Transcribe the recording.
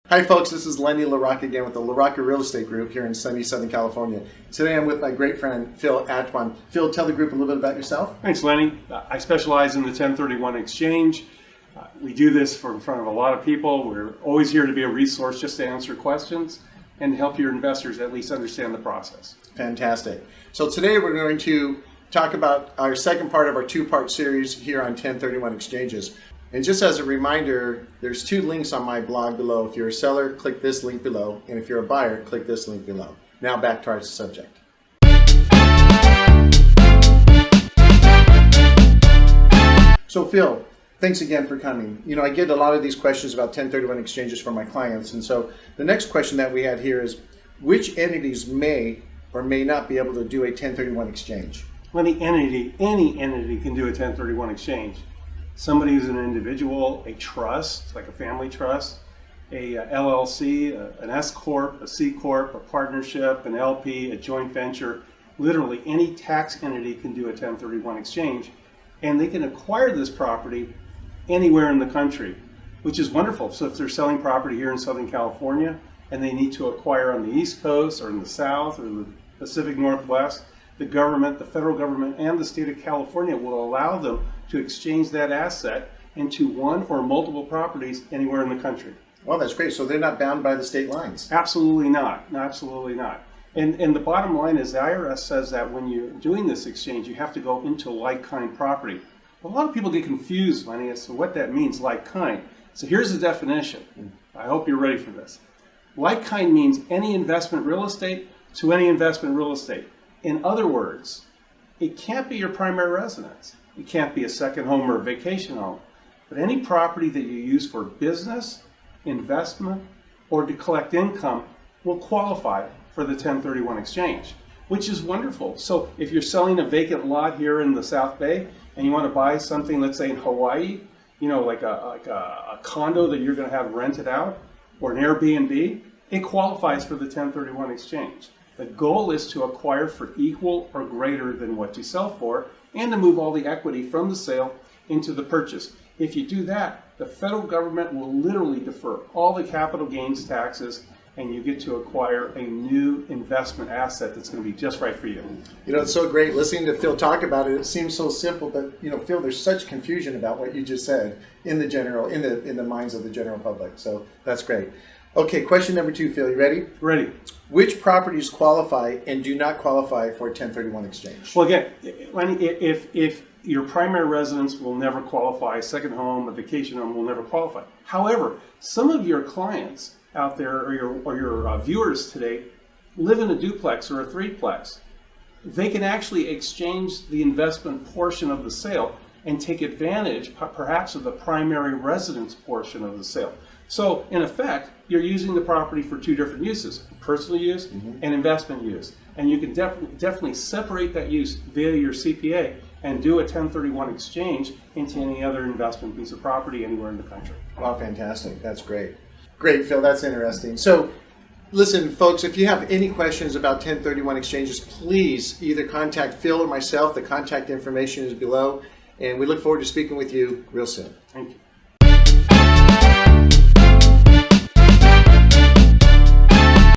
Hi folks, this is Lenny LaRocca again with the LaRocca Real Estate Group here in sunny Southern California. Today I'm with my great friend Phil Atwan. Phil, tell the group a little bit about yourself. Thanks, Lenny. I specialize in the 1031 exchange. We do this in front of a lot of people. We're always here to be a resource just to answer questions and help your investors at least understand the process. Fantastic. So today we're going to talk about our second part of our two-part series here on 1031 exchanges. And just as a reminder, there's two links on my blog below. If you're a seller, click this link below. And if you're a buyer, click this link below. Now back to our subject. So Phil, thanks again for coming. You know, I get a lot of these questions about 1031 exchanges from my clients. And so the next question that we had here is, which entities may or may not be able to do a 1031 exchange? Any entity can do a 1031 exchange. Somebody who's an individual, a trust, like a family trust, a LLC, an S Corp, a C Corp, a partnership, an LP, a joint venture, literally any tax entity can do a 1031 exchange, and they can acquire this property anywhere in the country, which is wonderful. So if they're selling property here in Southern California and they need to acquire on the East Coast or in the South or the Pacific Northwest, the government, the federal government, and the state of California will allow them to exchange that asset into one or multiple properties anywhere in the country. Well, that's great. So they're not bound by the state lines? Absolutely not. Absolutely not. And the bottom line is the IRS says that when you're doing this exchange, you have to go into like-kind property. A lot of people get confused, Lenny, as to what that means, like-kind. So here's the definition. I hope you're ready for this. Like-kind means any investment real estate to any investment real estate. In other words, it can't be your primary residence. It can't be a second home or a vacation home. But any property that you use for business, investment, or to collect income will qualify for the 1031 exchange, which is wonderful. So if you're selling a vacant lot here in the South Bay and you want to buy something, let's say in Hawaii, you know, like a condo that you're going to have rented out, or an Airbnb, it qualifies for the 1031 exchange. The goal is to acquire for equal or greater than what you sell for, and to move all the equity from the sale into the purchase. If you do that, the federal government will literally defer all the capital gains taxes, and you get to acquire a new investment asset that's going to be just right for you. You know, it's so great listening to Phil talk about it. It seems so simple, but you know, Phil, there's such confusion about what you just said in the minds of the general public. So that's great. Okay, question number 2, Phil. You ready? Ready. Which properties qualify and do not qualify for a 1031 exchange? Well, again, if your primary residence will never qualify, second home, a vacation home will never qualify. However, some of your clients out there or your viewers today live in a duplex or a threeplex. They can actually exchange the investment portion of the sale and take advantage perhaps of the primary residence portion of the sale. So in effect, you're using the property for two different uses, personal use and investment use. And you can definitely separate that use via your CPA and do a 1031 exchange into any other investment piece of property anywhere in the country. Wow, fantastic. That's great. Great, Phil. That's interesting. So listen, folks, if you have any questions about 1031 exchanges, please either contact Phil or myself. The contact information is below. And we look forward to speaking with you real soon. Thank you.